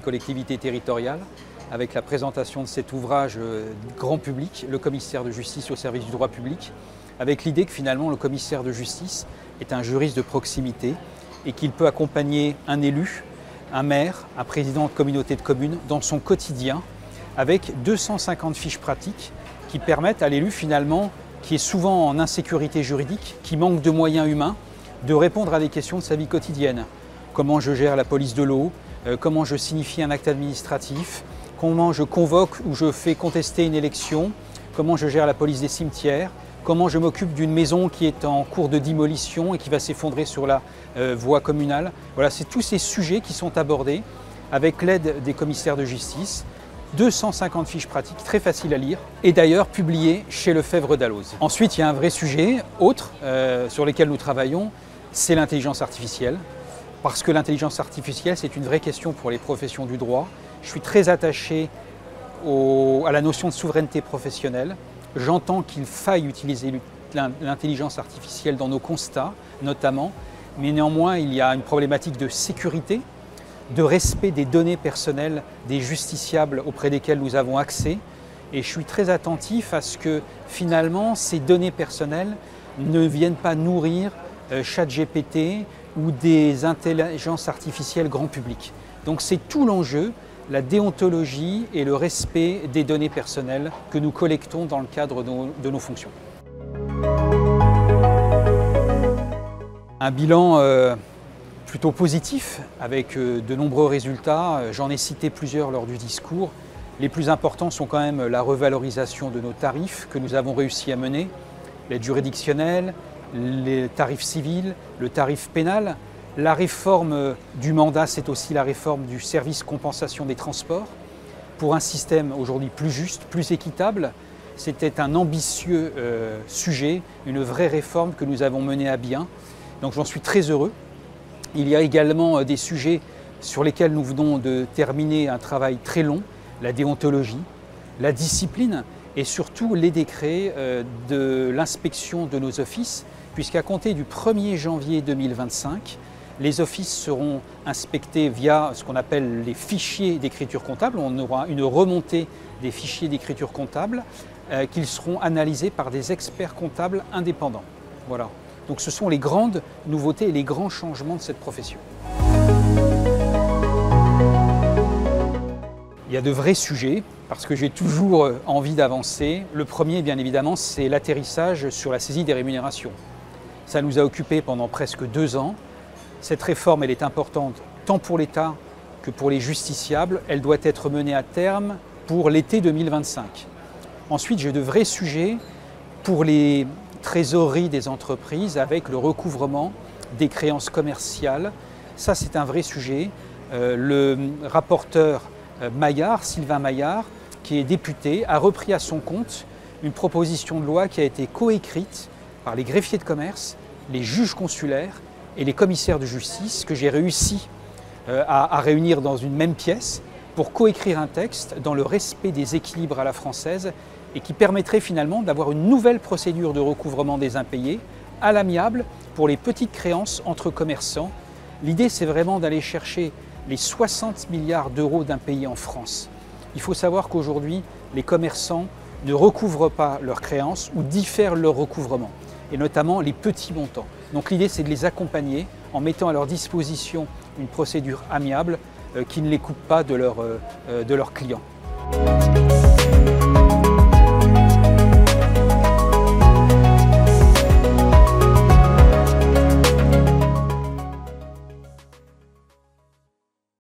collectivités territoriales, avec la présentation de cet ouvrage grand public, le commissaire de justice au service du droit public, avec l'idée que finalement le commissaire de justice est un juriste de proximité et qu'il peut accompagner un élu, un maire, un président de communauté de communes dans son quotidien avec 250 fiches pratiques qui permettent à l'élu finalement, qui est souvent en insécurité juridique, qui manque de moyens humains, de répondre à des questions de sa vie quotidienne. Comment je gère la police de l'eau, comment je signifie un acte administratif, comment je convoque ou je fais contester une élection, comment je gère la police des cimetières, comment je m'occupe d'une maison qui est en cours de démolition et qui va s'effondrer sur la voie communale. Voilà, c'est tous ces sujets qui sont abordés avec l'aide des commissaires de justice. 250 fiches pratiques, très faciles à lire, et d'ailleurs publiées chez Lefebvre Dalloz. Ensuite, il y a un vrai sujet, autre, sur lequel nous travaillons, c'est l'intelligence artificielle. Parce que l'intelligence artificielle, c'est une vraie question pour les professions du droit. Je suis très attaché à la notion de souveraineté professionnelle. J'entends qu'il faille utiliser l'intelligence artificielle dans nos constats, notamment, mais néanmoins, il y a une problématique de sécurité, de respect des données personnelles des justiciables auprès desquels nous avons accès. Et je suis très attentif à ce que finalement ces données personnelles ne viennent pas nourrir ChatGPT ou des intelligences artificielles grand public. Donc c'est tout l'enjeu, la déontologie et le respect des données personnelles que nous collectons dans le cadre de nos fonctions. Un bilan plutôt positif, avec de nombreux résultats. J'en ai cité plusieurs lors du discours. Les plus importants sont quand même la revalorisation de nos tarifs que nous avons réussi à mener, l'aide juridictionnelle, les tarifs civils, le tarif pénal. La réforme du mandat, c'est aussi la réforme du service compensation des transports pour un système aujourd'hui plus juste, plus équitable. C'était un ambitieux sujet, une vraie réforme que nous avons menée à bien. Donc j'en suis très heureux. Il y a également des sujets sur lesquels nous venons de terminer un travail très long, la déontologie, la discipline et surtout les décrets de l'inspection de nos offices, puisqu'à compter du 1er janvier 2025, les offices seront inspectés via ce qu'on appelle les fichiers d'écriture comptable. On aura une remontée des fichiers d'écriture comptable qu'ils seront analysés par des experts comptables indépendants. Voilà. Donc ce sont les grandes nouveautés et les grands changements de cette profession. Il y a de vrais sujets, parce que j'ai toujours envie d'avancer. Le premier, bien évidemment, c'est l'atterrissage sur la saisie des rémunérations. Ça nous a occupés pendant presque 2 ans. Cette réforme, elle est importante tant pour l'État que pour les justiciables. Elle doit être menée à terme pour l'été 2025. Ensuite, j'ai de vrais sujets pour les trésoreries des entreprises avec le recouvrement des créances commerciales. Ça, c'est un vrai sujet. Le rapporteur Maillard, Sylvain Maillard, qui est député, a repris à son compte une proposition de loi qui a été coécrite par les greffiers de commerce, les juges consulaires et les commissaires de justice, que j'ai réussi à réunir dans une même pièce pour coécrire un texte dans le respect des équilibres à la française et qui permettrait finalement d'avoir une nouvelle procédure de recouvrement des impayés à l'amiable pour les petites créances entre commerçants. L'idée, c'est vraiment d'aller chercher les 60 milliards d'euros d'impayés en France. Il faut savoir qu'aujourd'hui, les commerçants ne recouvrent pas leurs créances ou diffèrent leur recouvrement, et notamment les petits montants. Donc l'idée, c'est de les accompagner en mettant à leur disposition une procédure amiable qui ne les coupe pas de leurs clients.